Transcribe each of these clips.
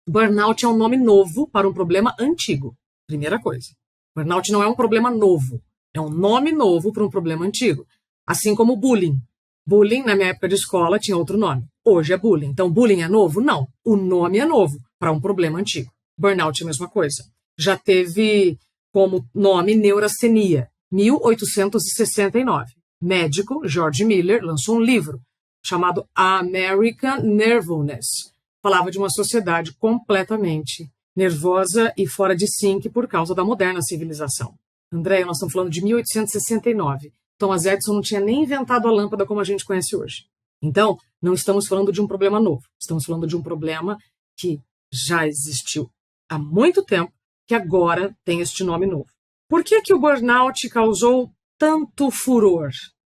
Burnout é um nome novo para um problema antigo. Primeira coisa. Burnout não é um problema novo. É um nome novo para um problema antigo. Assim como bullying. Bullying, na minha época de escola, tinha outro nome. Hoje é bullying. Então, bullying é novo? Não. O nome é novo para um problema antigo. Burnout é a mesma coisa. Já teve como nome neurastenia, 1869. Médico George Miller lançou um livro chamado American Nervousness. Falava de uma sociedade completamente nervosa e fora de sync por causa da moderna civilização. Andréia, nós estamos falando de 1869. Thomas Edison não tinha nem inventado a lâmpada como a gente conhece hoje. Então, não estamos falando de um problema novo. Estamos falando de um problema que já existiu há muito tempo, que agora tem este nome novo. Por que o burnout causou tanto furor?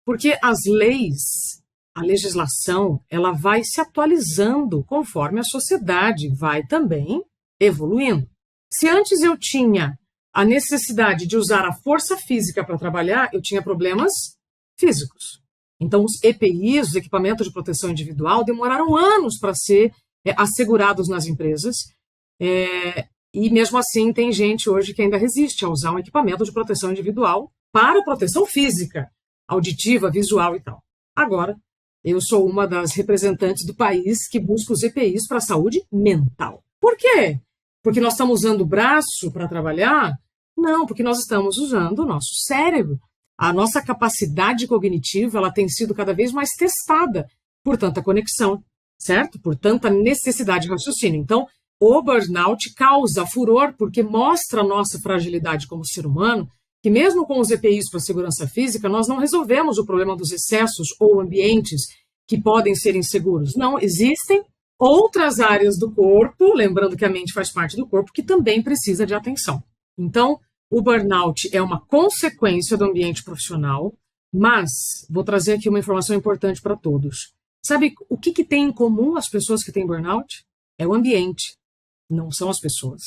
Porque as leis, a legislação, ela vai se atualizando conforme a sociedade vai também evoluindo. Se antes eu tinha a necessidade de usar a força física para trabalhar, eu tinha problemas físicos. Então, os EPIs, os equipamentos de proteção individual, demoraram anos para ser assegurados nas empresas. E mesmo assim, tem gente hoje que ainda resiste a usar um equipamento de proteção individual para proteção física, auditiva, visual e tal. Agora, eu sou uma das representantes do país que busca os EPIs para a saúde mental. Por quê? Porque nós estamos usando o braço para trabalhar? Não, porque nós estamos usando o nosso cérebro. A nossa capacidade cognitiva ela tem sido cada vez mais testada por tanta conexão, certo? Por tanta necessidade de raciocínio. Então, o burnout causa furor porque mostra a nossa fragilidade como ser humano, que mesmo com os EPIs para segurança física, nós não resolvemos o problema dos excessos ou ambientes que podem ser inseguros. Não, existem outras áreas do corpo, lembrando que a mente faz parte do corpo, que também precisa de atenção. Então, o burnout é uma consequência do ambiente profissional, mas vou trazer aqui uma informação importante para todos. Sabe o que tem em comum as pessoas que têm burnout? É o ambiente, não são as pessoas.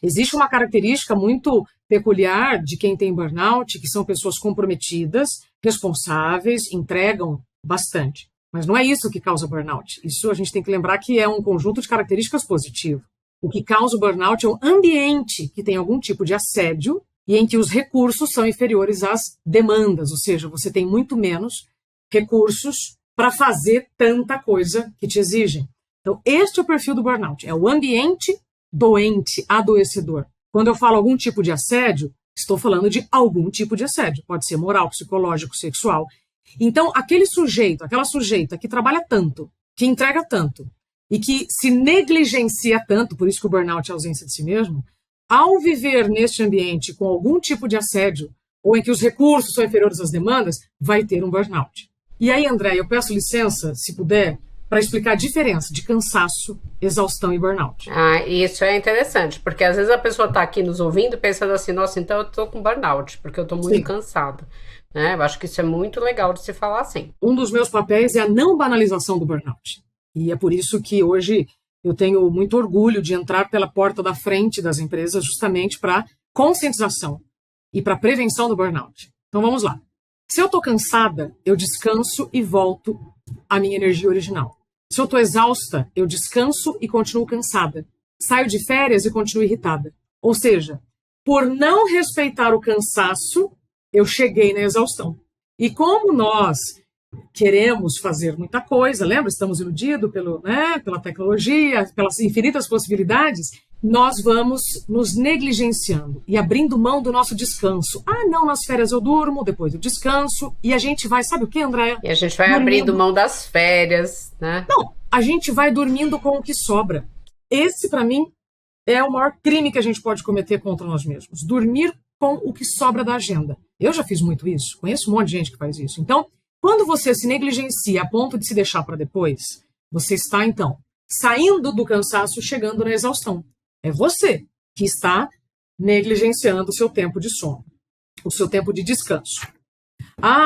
Existe uma característica muito peculiar de quem tem burnout, que são pessoas comprometidas, responsáveis, entregam bastante. Mas não é isso que causa burnout. Isso a gente tem que lembrar que é um conjunto de características positivas. O que causa o burnout é um ambiente que tem algum tipo de assédio e em que os recursos são inferiores às demandas, ou seja, você tem muito menos recursos para fazer tanta coisa que te exigem. Então, este é o perfil do burnout. É o ambiente doente, adoecedor. Quando eu falo algum tipo de assédio, estou falando de algum tipo de assédio. Pode ser moral, psicológico, sexual. Então, aquele sujeito, aquela sujeita que trabalha tanto, que entrega tanto e que se negligencia tanto, por isso que o burnout é a ausência de si mesmo, ao viver neste ambiente com algum tipo de assédio ou em que os recursos são inferiores às demandas, vai ter um burnout. E aí, André, eu peço licença, se puder, para explicar a diferença de cansaço, exaustão e burnout. Isso é interessante, porque às vezes a pessoa está aqui nos ouvindo pensando assim, nossa, então eu estou com burnout, porque eu estou muito cansada. Né? Eu acho que isso é muito legal de se falar assim. Um dos meus papéis é a não banalização do burnout. E é por isso que hoje eu tenho muito orgulho de entrar pela porta da frente das empresas justamente para conscientização e para prevenção do burnout. Então vamos lá. Se eu estou cansada, eu descanso e volto à minha energia original. Se eu estou exausta, eu descanso e continuo cansada. Saio de férias e continuo irritada. Ou seja, por não respeitar o cansaço, eu cheguei na exaustão. E como nós queremos fazer muita coisa, lembra? Estamos iludidos pela tecnologia, pelas infinitas possibilidades, nós vamos nos negligenciando e abrindo mão do nosso descanso. Não, nas férias eu durmo, depois eu descanso, e a gente vai, sabe o que, Andréia? E a gente vai abrindo mão das férias, né? Não, a gente vai dormindo com o que sobra. Esse, para mim, é o maior crime que a gente pode cometer contra nós mesmos. Dormir com o que sobra da agenda. Eu já fiz muito isso, conheço um monte de gente que faz isso. Então, quando você se negligencia a ponto de se deixar para depois, você está, então, saindo do cansaço, chegando na exaustão. É você que está negligenciando o seu tempo de sono, o seu tempo de descanso.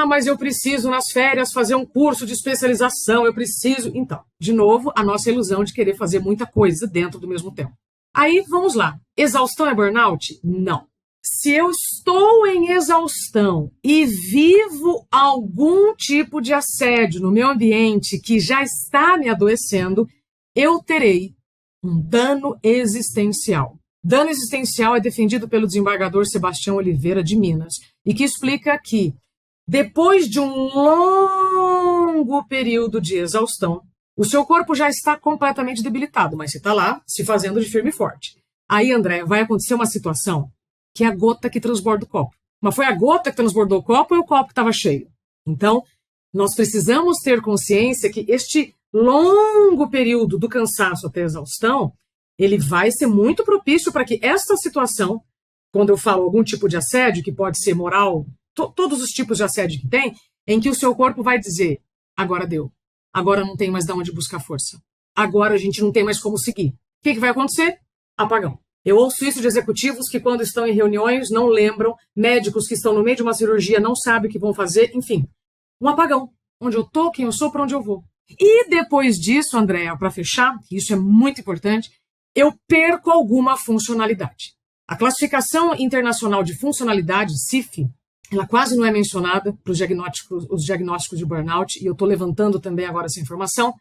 Mas eu preciso, nas férias, fazer um curso de especialização, eu preciso... Então, de novo, a nossa ilusão de querer fazer muita coisa dentro do mesmo tempo. Aí, vamos lá. Exaustão é burnout? Não. Se eu estou em exaustão e vivo algum tipo de assédio no meu ambiente que já está me adoecendo, eu terei Um dano existencial. Dano existencial é defendido pelo desembargador Sebastião Oliveira de Minas e que explica que depois de um longo período de exaustão, o seu corpo já está completamente debilitado, mas você está lá se fazendo de firme e forte. Aí, André, vai acontecer uma situação que é a gota que transborda o copo. Mas foi a gota que transbordou o copo ou o copo que estava cheio? Então, nós precisamos ter consciência que este longo período do cansaço até a exaustão, ele vai ser muito propício para que esta situação, quando eu falo algum tipo de assédio, que pode ser moral, todos os tipos de assédio que tem, em que o seu corpo vai dizer, agora deu, agora não tem mais de onde buscar força, agora a gente não tem mais como seguir. O que vai acontecer? Apagão. Eu ouço isso de executivos que quando estão em reuniões não lembram, médicos que estão no meio de uma cirurgia não sabem o que vão fazer, enfim, um apagão. Onde eu estou, quem eu sou, para onde eu vou. E depois disso, Andréa, para fechar, isso é muito importante, eu perco alguma funcionalidade. A classificação internacional de funcionalidade, CIF, ela quase não é mencionada para os diagnósticos de burnout, e eu estou levantando também agora essa informação.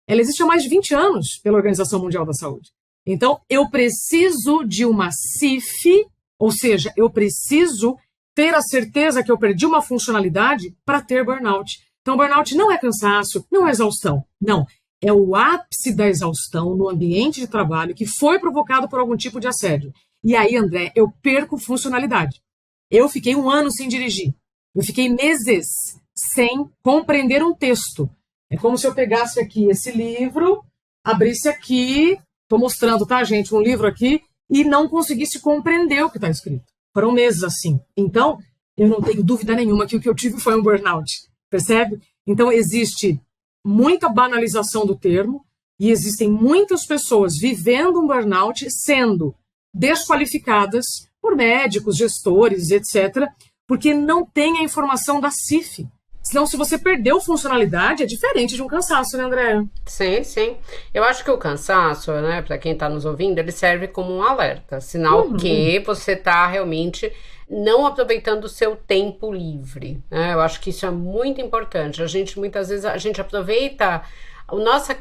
Ela existe há mais de 20 anos pela Organização Mundial da Saúde. Então, eu preciso de uma CIF, ou seja, eu preciso ter a certeza que eu perdi uma funcionalidade para ter burnout. Então, burnout não é cansaço, não é exaustão, não. É o ápice da exaustão no ambiente de trabalho que foi provocado por algum tipo de assédio. E aí, André, eu perco funcionalidade. Eu fiquei 1 ano sem dirigir. Eu fiquei meses sem compreender um texto. É como se eu pegasse aqui esse livro, abrisse aqui, estou mostrando, tá, gente, um livro aqui, e não conseguisse compreender o que está escrito. Foram meses assim. Então, eu não tenho dúvida nenhuma que o que eu tive foi um burnout. Percebe? Então, existe muita banalização do termo e existem muitas pessoas vivendo um burnout sendo desqualificadas por médicos, gestores, etc., porque não tem a informação da CIF. Senão, se você perdeu funcionalidade, é diferente de um cansaço, né, André? Sim, sim. Eu acho que o cansaço, né, para quem está nos ouvindo, ele serve como um alerta, sinal que você está realmente não aproveitando o seu tempo livre, né? Eu acho que isso é muito importante. Muitas vezes, a gente aproveita a nossa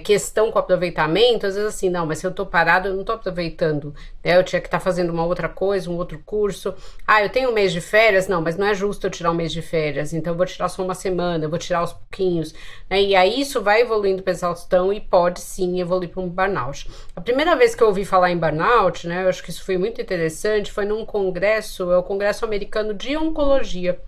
questão com o aproveitamento, às vezes assim, não, mas se eu tô parado, eu não tô aproveitando, né? Eu tinha que estar fazendo uma outra coisa, um outro curso. Ah, eu tenho 1 mês de férias? Não, mas não é justo eu tirar 1 mês de férias, então eu vou tirar só 1 semana, eu vou tirar aos pouquinhos, né? E aí isso vai evoluindo para exaustão e pode sim evoluir para um burnout. A primeira vez que eu ouvi falar em burnout, né, eu acho que isso foi muito interessante, foi num congresso, é o Congresso Americano de Oncologia,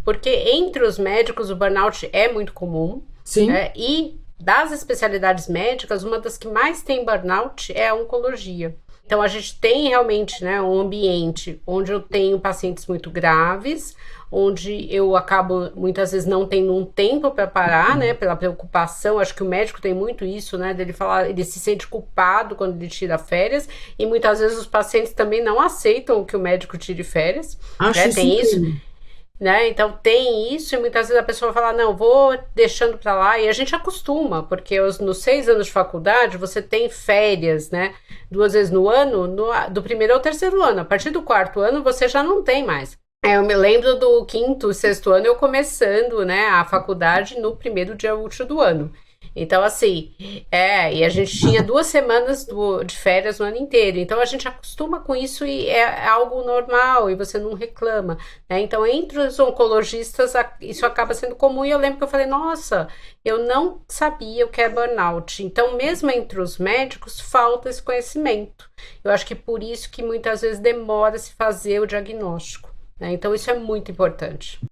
porque entre os médicos o burnout é muito comum. Sim. Né? E das especialidades médicas, uma das que mais tem burnout é a oncologia. Então, a gente tem realmente, né, um ambiente onde eu tenho pacientes muito graves, onde eu acabo, muitas vezes, não tendo um tempo para parar, né, pela preocupação. Acho que o médico tem muito isso, né, dele falar, ele se sente culpado quando ele tira férias, e muitas vezes os pacientes também não aceitam que o médico tire férias. Acho né, tem isso. Né? Então tem isso e muitas vezes a pessoa fala, não, vou deixando pra lá, e a gente acostuma, porque nos 6 anos de faculdade você tem férias, né, 2 vezes no ano, do 1º ao 3º ano. A partir do 4º ano você já não tem mais. Eu me lembro do 5º, 6º ano eu começando, né, a faculdade no 1º dia útil do ano. Então, assim, e a gente tinha 2 semanas de férias no ano inteiro. Então, a gente acostuma com isso e é algo normal e você não reclama, né? Então, entre os oncologistas, isso acaba sendo comum. E eu lembro que eu falei, nossa, eu não sabia o que é burnout. Então, mesmo entre os médicos, falta esse conhecimento. Eu acho que por isso que muitas vezes demora se fazer o diagnóstico, né? Então, isso é muito importante.